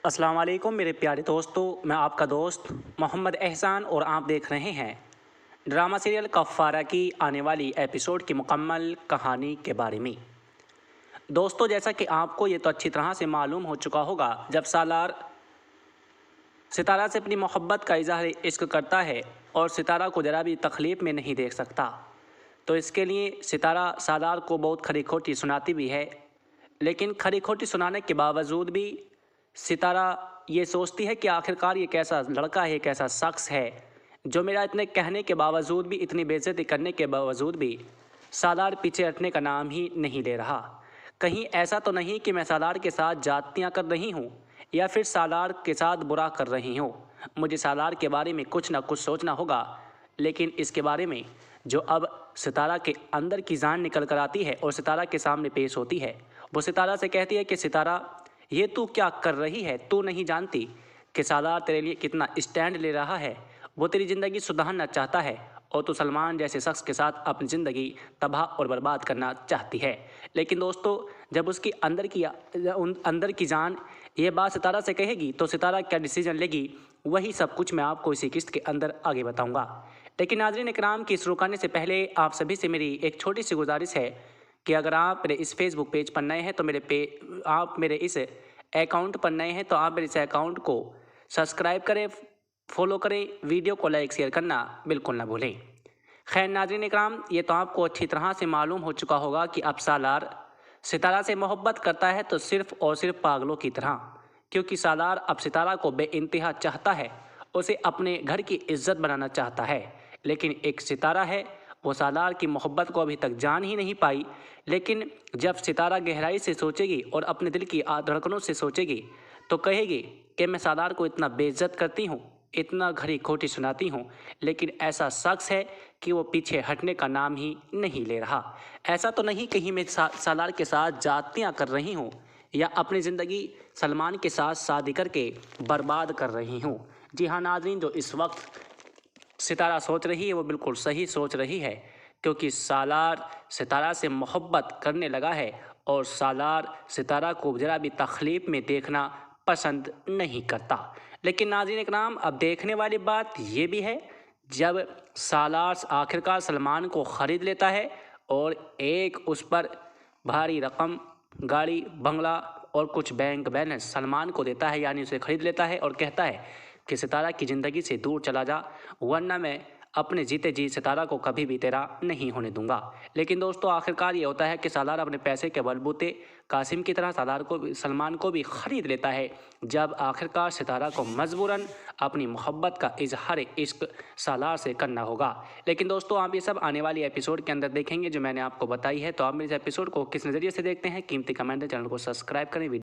अस्सलाम वालेकुम मेरे प्यारे दोस्तों, मैं आपका दोस्त मोहम्मद एहसान और आप देख रहे हैं ड्रामा सीरियल कफ़ारा की आने वाली एपिसोड की मुकम्मल कहानी के बारे में। दोस्तों, जैसा कि आपको ये तो अच्छी तरह से मालूम हो चुका होगा, जब सालार सितारा से अपनी मोहब्बत का इजहार इश्क करता है और सितारा को ज़रा भी तकलीफ़ में नहीं देख सकता, तो इसके लिए सितारा सालार को बहुत खरी खोटी सुनाती भी है। लेकिन खरी खोटी सुनाने के बावजूद भी सितारा ये सोचती है कि आखिरकार ये कैसा लड़का है, कैसा शख्स है जो मेरा इतने कहने के बावजूद भी, इतनी बेइज्जती करने के बावजूद भी सालार पीछे हटने का नाम ही नहीं ले रहा। कहीं ऐसा तो नहीं कि मैं सालार के साथ जातियाँ कर रही हूँ या फिर सालार के साथ बुरा कर रही हूँ। मुझे सालार के बारे में कुछ ना कुछ सोचना होगा, लेकिन इसके बारे में जो अब सितारा के अंदर की जान निकल कर आती है और सितारा के सामने पेश होती है, वो सितारा से कहती है कि सितारा, ये तू क्या कर रही है? तू नहीं जानती कि सालार तेरे लिए कितना स्टैंड ले रहा है। वो तेरी ज़िंदगी सुधारना चाहता है और तू सलमान जैसे शख्स के साथ अपनी ज़िंदगी तबाह और बर्बाद करना चाहती है। लेकिन दोस्तों, जब उसकी अंदर की जान ये बात सितारा से कहेगी तो सितारा क्या डिसीजन लेगी, वही सब कुछ मैं आपको इसी किस्त के अंदर आगे बताऊंगा। लेकिन नाज़रीन इकराम, की शुरू करने से पहले आप सभी से मेरी एक छोटी सी गुजारिश है कि अगर आप मेरे इस फेसबुक पेज पर नए हैं तो आप मेरे इस अकाउंट पर नए हैं तो आप मेरे इस अकाउंट को सब्सक्राइब करें, फॉलो करें, वीडियो को लाइक शेयर करना बिल्कुल ना भूलें। खैर नाज़रीन इकराम, ये तो आपको अच्छी तरह से मालूम हो चुका होगा कि अब सालार सितारा से मोहब्बत करता है तो सिर्फ़ और सिर्फ पागलों की तरह, क्योंकि सालार अब सितारा को बेइंतहा चाहता है, उसे अपने घर की इज्जत बनाना चाहता है। लेकिन एक सितारा है, वो सालार की मोहब्बत को अभी तक जान ही नहीं पाई। लेकिन जब सितारा गहराई से सोचेगी और अपने दिल की धड़कनों से सोचेगी तो कहेगी कि मैं सालार को इतना बेइज्जत करती हूँ, इतना घड़ी खोटी सुनाती हूँ, लेकिन ऐसा शख्स है कि वो पीछे हटने का नाम ही नहीं ले रहा। ऐसा तो नहीं कहीं मैं सालार के साथ जातियाँ कर रही हूँ या अपनी ज़िंदगी सलमान के साथ शादी करके बर्बाद कर रही हूँ। जी हाँ नाज़रीन, जो इस वक्त सितारा सोच रही है वो बिल्कुल सही सोच रही है, क्योंकि सालार सितारा से मोहब्बत करने लगा है और सालार सितारा को ज़रा भी तकलीफ़ में देखना पसंद नहीं करता। लेकिन नाज़रीन इकराम, अब देखने वाली बात ये भी है, जब सालार आखिरकार सलमान को ख़रीद लेता है और एक उस पर भारी रकम, गाड़ी, बंगला और कुछ बैंक बैलेंस सलमान को देता है, यानी उसे ख़रीद लेता है और कहता है कि सितारा की ज़िंदगी से दूर चला जा, वरना मैं अपने जीते जी सितारा को कभी भी तेरा नहीं होने दूंगा। लेकिन दोस्तों, आखिरकार ये होता है कि सालार अपने पैसे के बलबूते कासिम की तरह सलमान को भी ख़रीद लेता है, जब आखिरकार सितारा को मजबूरन अपनी मोहब्बत का इजहार इश्क सालार से करना होगा। लेकिन दोस्तों, आप ये सब आने वाली एपिसोड के अंदर देखेंगे जो मैंने आपको बताई है। तो आप मेरे इस एपिसोड को किस नज़रिए से देखते हैं, कीमती कमेंट, चैनल को सब्सक्राइब करें।